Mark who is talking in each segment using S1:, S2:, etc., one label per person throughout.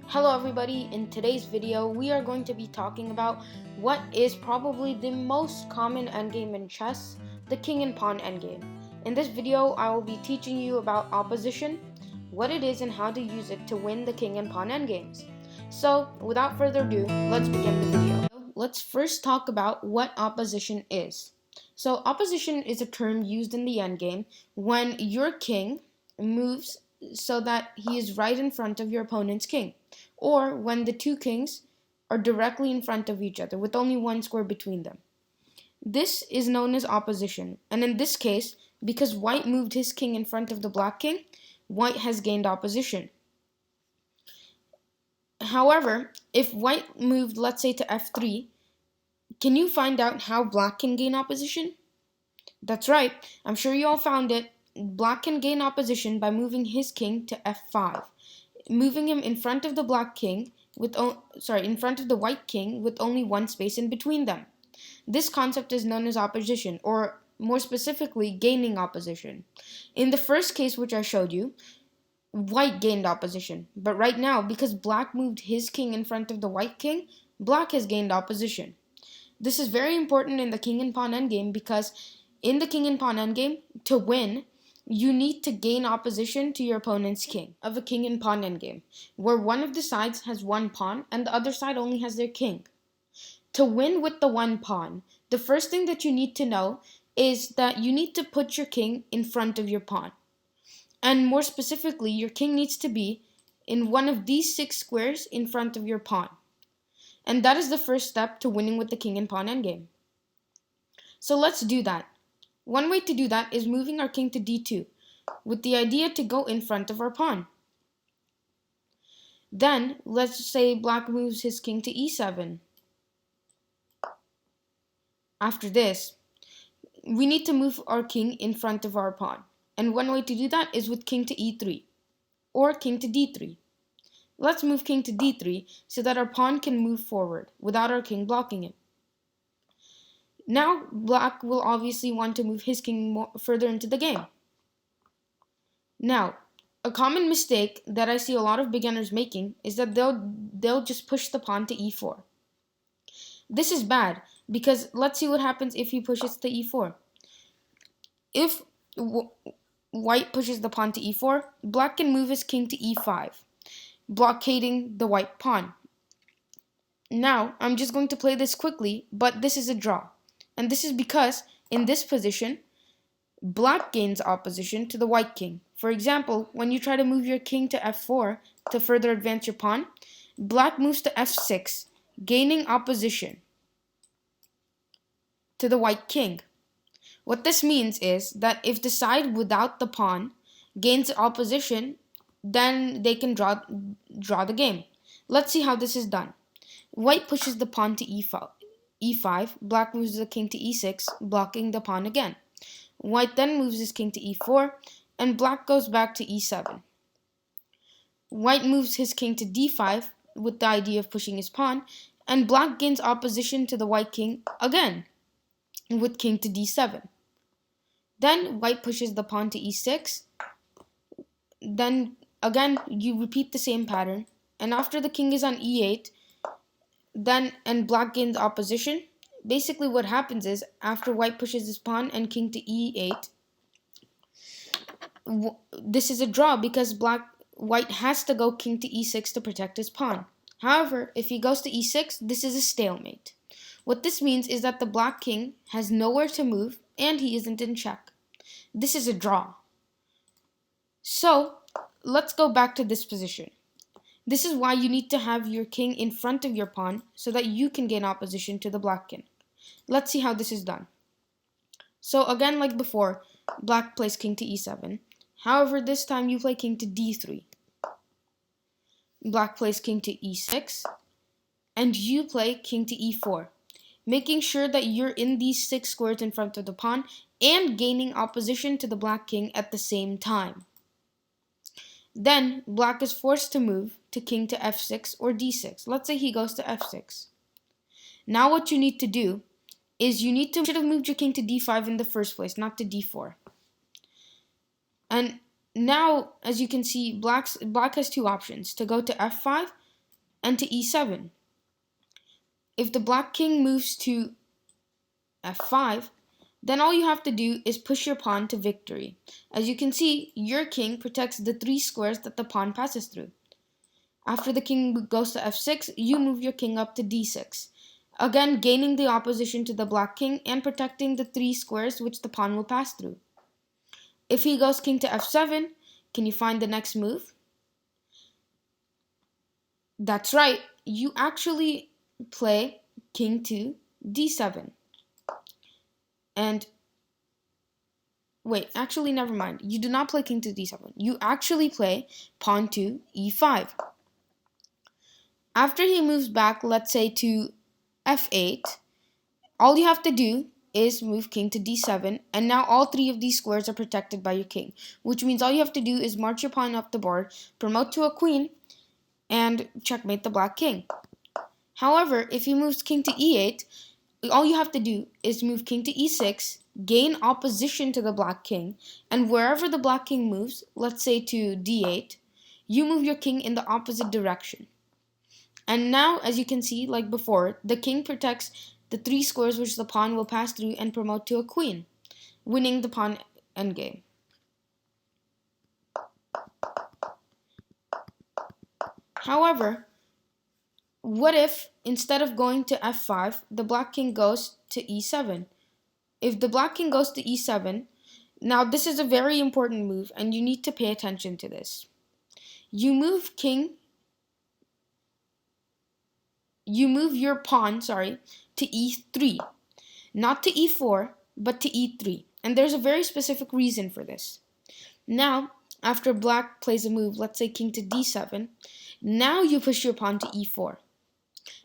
S1: Hello everybody, in today's video we are going to be talking about what is probably the most common endgame in chess, the king and pawn endgame. In this video I will be teaching you about opposition, what it is and how to use it to win the king and pawn endgames. So without further ado, let's begin the video. Let's first talk about what opposition is. So opposition is a term used in the endgame when your king moves so that he is right in front of your opponent's king, or when the two kings are directly in front of each other with only one square between them. This is known as opposition, and in this case, because white moved his king in front of the black king, white has gained opposition. However, if white moved, let's say, to f3, can you find out how black can gain opposition? That's right, I'm sure you all found it. Black can gain opposition by moving his king to f5, moving him in front of the black king in front of the white king with only one space in between them. This concept is known as opposition, or more specifically, gaining opposition. In the first case which I showed you, white gained opposition, but right now, because black moved his king in front of the white king, black has gained opposition. This is very important in the king and pawn endgame because in the king and pawn endgame, to win, you need to gain opposition to your opponent's king of a king and pawn endgame, where one of the sides has one pawn and the other side only has their king. To win with the one pawn, the first thing that you need to know is that you need to put your king in front of your pawn. And more specifically, your king needs to be in one of these 6 squares in front of your pawn. And that is the first step to winning with the king and pawn endgame. So let's do that. One way to do that is moving our king to d2, with the idea to go in front of our pawn. Then, let's say black moves his king to e7. After this, we need to move our king in front of our pawn. And one way to do that is with king to e3, or king to d3. Let's move king to d3 so that our pawn can move forward without our king blocking it. Now, black will obviously want to move his king further into the game. Now, a common mistake that I see a lot of beginners making is that they'll just push the pawn to e4. This is bad because let's see what happens if he pushes to e4. If white pushes the pawn to e4, black can move his king to e5, blockading the white pawn. Now, I'm just going to play this quickly, but this is a draw. And this is because, in this position, black gains opposition to the white king. For example, when you try to move your king to f4 to further advance your pawn, black moves to f6, gaining opposition to the white king. What this means is that if the side without the pawn gains opposition, then they can draw the game. Let's see how this is done. White pushes the pawn to e5, black moves the king to e6, blocking the pawn again. White then moves his king to e4, and black goes back to e7. White moves his king to d5 with the idea of pushing his pawn, and black gains opposition to the white king again with king to d7. Then white pushes the pawn to e6. Then again you repeat the same pattern, and after the king is on e8, and black gains opposition. Basically what happens is, after white pushes his pawn and king to e8, this is a draw because white has to go king to e6 to protect his pawn. However, if he goes to e6, this is a stalemate. What this means is that the black king has nowhere to move and he isn't in check. This is a draw. So, let's go back to this position. This is why you need to have your king in front of your pawn so that you can gain opposition to the black king. Let's see how this is done. So again, like before, black plays king to e7. However, this time you play king to d3. Black plays king to e6. And you play king to e4, making sure that you're in these 6 squares in front of the pawn and gaining opposition to the black king at the same time. Then, black is forced to move to king to f6 or d6. Let's say he goes to f6. Now what you need to do is you should have moved your king to d5 in the first place, not to d4. And now, as you can see, black has 2 options, to go to f5 and to e7. If the black king moves to f5, then all you have to do is push your pawn to victory. As you can see, your king protects the 3 squares that the pawn passes through. After the king goes to f6, you move your king up to d6, again gaining the opposition to the black king and protecting the 3 squares which the pawn will pass through. If he goes king to f7, can you find the next move? That's right, you actually play king to d7. And wait, actually never mind. You do not play king to d7. You actually play pawn to e5. After he moves back, let's say to f8, all you have to do is move king to d7, and now all 3 of these squares are protected by your king, which means all you have to do is march your pawn up the board, promote to a queen, and checkmate the black king. However, if he moves king to e8, all you have to do is move king to e6, gain opposition to the black king, and wherever the black king moves, let's say to d8, you move your king in the opposite direction. And now, as you can see, like before, the king protects the 3 squares which the pawn will pass through and promote to a queen, winning the pawn endgame. However, what if, instead of going to f5, the black king goes to e7? If the black king goes to e7, now this is a very important move and you need to pay attention to this. You move your pawn, to e3. Not to e4, but to e3. And there's a very specific reason for this. Now, after black plays a move, let's say king to d7, now you push your pawn to e4.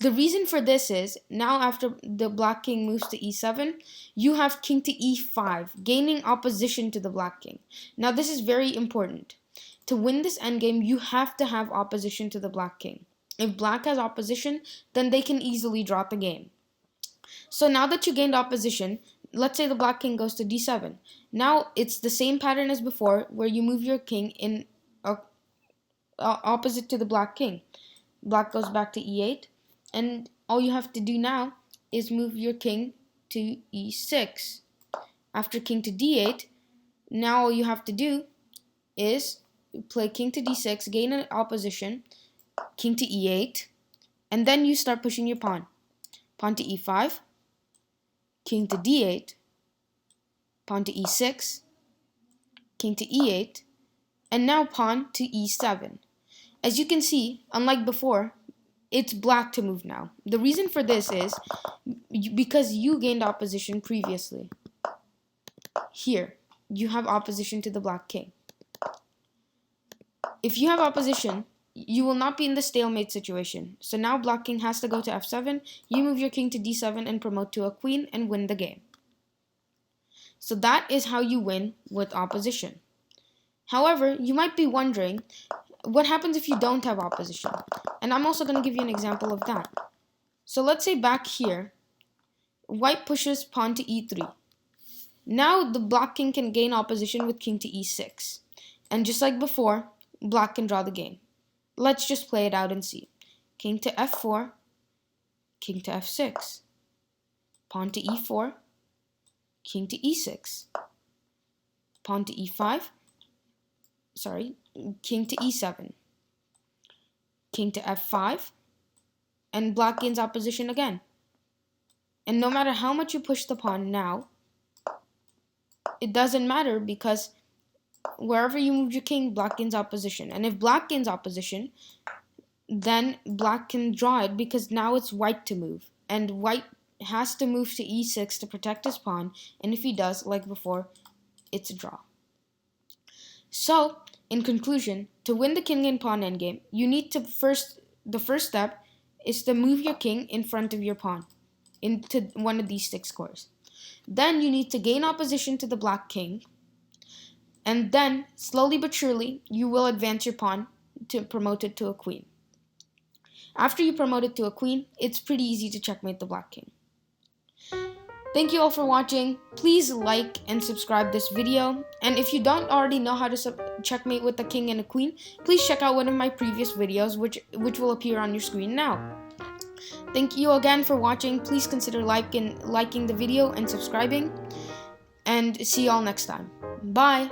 S1: The reason for this is, now after the black king moves to e7, you have king to e5, gaining opposition to the black king. Now this is very important. To win this endgame, you have to have opposition to the black king. If black has opposition, then they can easily draw the game. So now that you gained opposition, let's say the black king goes to d7. Now it's the same pattern as before, where you move your king in opposite to the black king. Black goes back to e8, and all you have to do now is move your king to e6. After king to d8, now all you have to do is play king to d6, gain an opposition, king to e8, and then you start pushing your pawn. Pawn to e5, king to d8, pawn to e6, king to e8, and now pawn to e7. As you can see, unlike before, it's black to move now. The reason for this is because you gained opposition previously. Here, you have opposition to the black king. If you have opposition, you will not be in the stalemate situation. So now black king has to go to f7, you move your king to d7 and promote to a queen and win the game. So that is how you win with opposition. However, you might be wondering, what happens if you don't have opposition? And I'm also going to give you an example of that. So let's say back here, white pushes pawn to e3. Now the black king can gain opposition with king to e6. And just like before, black can draw the game. Let's just play it out and see. King to f4, king to f6, pawn to e4, king to e6, pawn to e5, king to e7, king to f5, and black gains opposition again. And no matter how much you push the pawn now, it doesn't matter because wherever you move your king, black gains opposition. And if black gains opposition, then black can draw it because now it's white to move. And white has to move to e6 to protect his pawn. And if he does, like before, it's a draw. So, in conclusion, to win the king and pawn endgame, you need to the first step is to move your king in front of your pawn into one of these 6 squares. Then you need to gain opposition to the black king. And then, slowly but surely, you will advance your pawn to promote it to a queen. After you promote it to a queen, it's pretty easy to checkmate the black king. Thank you all for watching. Please like and subscribe this video. And if you don't already know how to checkmate with a king and a queen, please check out one of my previous videos, which will appear on your screen now. Thank you again for watching. Please consider liking the video and subscribing. And see you all next time. Bye.